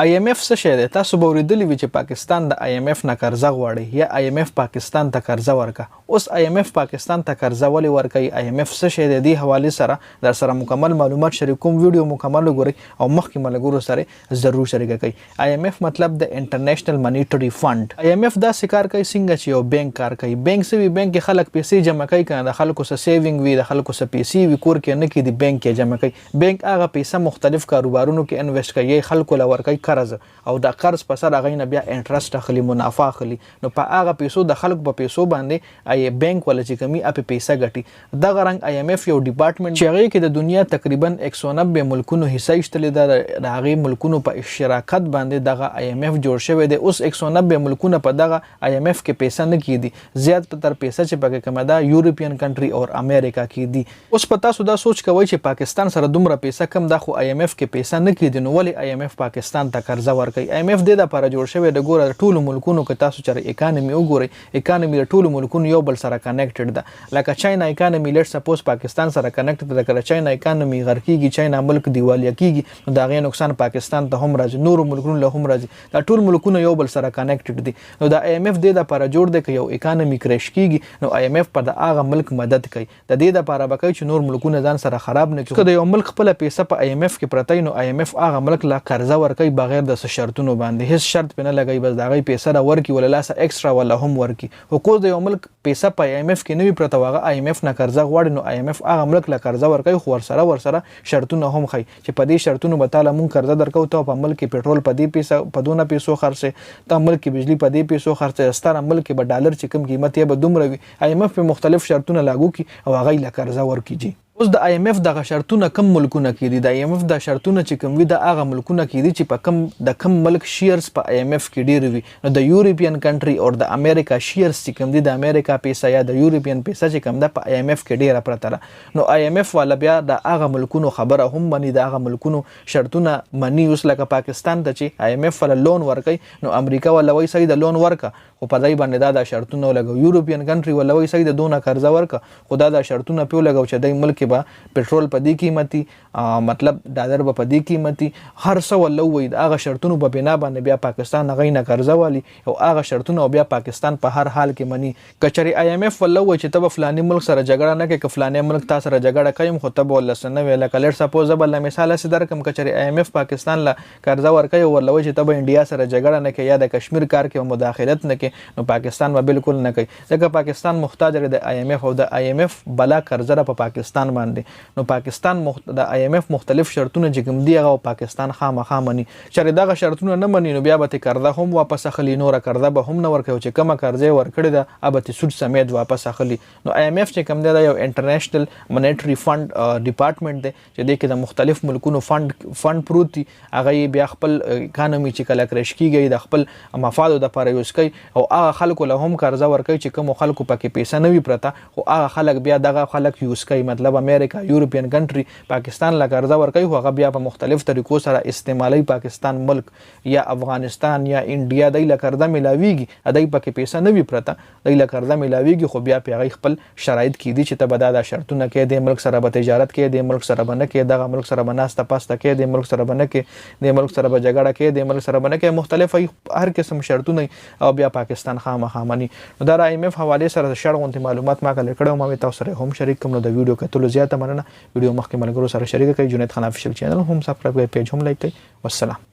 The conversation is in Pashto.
IMF څه شی دی؟ تاسو به اورېدلي وي چې پاکستان د IMF نه قرضه غواړي یا IMF پاکستان ته قرضه ورکه. اوس IMF پاکستان ته قرضه ولې ورکوي؟ IMF څه شی دی؟ دې حوالې سره در سره مکمل معلومات شریکوم. ویډیو مکمل وګورئ او مخکې ملګرو سره ضرور شریکه کوئ. IMF مطلب د انټرنیشنل مانیټري فنډ. IMF داسې کار کوي څنګه چې یو بینک کار کوي. بینک څه وي؟ بینک کې خلک پیسې جمع کوي، کنه د خلکو څه سیوینګ وي، د خلکو څه پیسې وي کور کې نه کېدي، بینک کې جمع کوي. بینک هغه پیسې مختلف کاروبارونو کې انویسټ کوي، خلکو له ورکوي قرض، او د قرض په سر هغې نه بیا انټرسټ اخلي، منافع اخلي. نو په هغه پیسو د خلکو په پیسو باندې بینک ولا چې کمی اپې پیسه ګټي. دغه رنګ IMF یو ډپارټمنټ چې هغې کې د دنیا تقریبا 190 ملکونو حصه ایښتلې ده. د هغې ملکونو په شراکت باندې دغه IMF جوړ شوی دی. اوس 190 ملکونه په دغه IMF کې پیسه نه کېدي، زیات تر پیسه چې پکې کومه ده یورپین کنټري او امریکا کې دي. اوس په تاسو دا سوچ کوئ چې پاکستان سره دومره پیسه کم ده خو IMF کې پیسه نه کېدي، نو ولې IMF پاکستان ته قرضه ورکوي؟ IMF دې دپاره جوړ شوی د ګوره د ټولو ملکونو کې تاسو چېرې اکانمي وګورئ، اکانمي د ټولو ملکونو یو بل سره کنیکټډ ده. لکه چاینا اکانمي لیټ سپوز پاکستان سره کنیکټډ ده، کله چاینا اکانمي غر کېږي، چاینا ملک دیوالیا کېږي، نو د هغې نقصان پاکستان ته هم راځي، نورو ملکونو له هم راځي. دا ټول ملکونه یو بل سره کنیکټډ دي. نو د IMF دې دپاره جوړ دی که یو اکانمي کریش کېږي نو IMF په د هغه ملک مدد کوي. د دې دپاره به کوي چې نور ملکونه ځان سره خراب نه کړي. که د یو ملک خپله پیسه په IMF کې پرته وي نو IMF هغه ملک له قرضه ورکوي بغیر د څه شرطونو باندې. هېڅ شرط پرې نه لګوي، بس د هغې پیسه را ورکړي ولا لاسه ایکسټرا ولا هم ورکړي. خو که د یو ملک پیسه په IMF کې نه وي پرته، هغه IMF نه قرضه غواړي نو IMF هغه ملک له قرضه ورکوي، خو ورسره شرطونه هم ښیي چې په دې شرطونو به تاله مونږ قرضه درکوو، ته په ملک کې پټرول په دې پیسه په دونه پیسو خرڅې، ته ملک کې بجلي په دې پیسو خرڅې، ستاره ملک کې به ډالر چې کوم قیمت یې به دومره وي. IMF په مختلف شرطونه لاګو کړي او هغه له قرضه ورکړي. اوس د IMF دغه شرطونه کم ملکونه کې دي. د IMF د شرطونه چې کوم وي د هغه ملکونه کې دي چې په کم ملک شیرز په IMF کې ډېر وي. نو د یورپین کنټري او د امریکا شیرز چې کوم دي، د امریکا پیسه یا د یورپین پیسه چې کوم ده په IMF کې ډېره پرته ده. نو IMF والا بیا د هغه ملکونو خبره هم مني، د هغه ملکونو شرطونه مني. اوس لکه پاکستان ته چې IMF والا لون ورکوي نو امریکا والا وایي صحیح د لون ورکه، خو په دای باندې دا شرطونه ولګو. یورپین کنټري والا وایي صحیح د دونه قرضه ورکه، خو دا شرطونه پې ولګو چې دای ملک به پټرول په دې قیمتي، مطلب ډالر به په دې قیمتي، هر څه ولو وایي. د هغه شرطونو په بنا باندې بیا پاکستان هغې نه قرضه والي او هغه شرطونه بیا پاکستان په هر حال کې مني. که چېرې IMF ولو وایي چې ته به فلاني ملک سره جګړه نه کوې، که فلاني ملک تا سره جګړه کوي خو ته به ورله څه نه وایې. لکه لیټ سپوز زه به له مثال هسې درکړم، که چېرې IMF پاکستان له قرضه ورکوي او ورله وایي چې ته به انډیا سره جګړه نه کوې یا د کشمیر کار کې مداخلت نه کوې، نو پاکستان به بالکل نه کوي، ځکه پاکستان محتاج دی د IMF او د IMF بلا قرضه ده په پاکستان باندې. نو پاکستان د IMF مختلف شرطونه چې کوم دي هغه پاکستان خامخا مني. چېرې دغه شرطونه نه مني نو بیا به ترې قرضه هم واپس اخلي، نوره قرضه به هم نه ورکوي، چې کومه قرضه یې ورکړې ده هغه به ترې سود سمیت واپس اخلي. نو IMF چې کوم دی دا یو انټرنیشنل مانیټري فنډ ډپارټمنټ دی چې دې کې د مختلف ملکونو فنډ پروت دي. هغه یې بیا خپل اکانومي چې کله کریش کېږي د خپل مفادو دپاره یوز کوي او هغه خلکو له هم قرضه ورکوي چې کومو خلکو پکې پیسه نه وي پرته، خو هغه خلک بیا دغه خلک یوز کوي. مطلب امریکا یورپین کنټري پاکستان له قرضه ورکوي، خو هغه بیا په مختلف طریقو سره استعمالوي. پاکستان ملک یا افغانستان یا انډیا دی له قرضه میلاویږي، دی پکې پیسه نه وي پرته، دی له قرضه میلاویږي، خو بیا پې هغوی خپل شرایط کېدي چې ته به دا شرطونه کوې، دې ملک سره به تجارت کوې، دې ملک سره به نه کوې، دغه ملک سره به ناسته پاسته کوې، دې ملک سره به نه کوې، دې ملک سره به جګړه کوې، دې ملک سره به نه کوې، مختلف هر قسم شرطونه او بیا پاکستان خامخا مني. نو دا IMF حوالې سره شړ غوندې معلومات ما کله کړی او ما تاسو سره هم شریک کړم. نو د ویډیو کتلو زیاته مننه. ویډیو مخکې ملګرو سره شریک کړئ. جنید خان افیشل چینل هم سبسکرایب کړئ، پیج هم لایک کړئ. والسلام.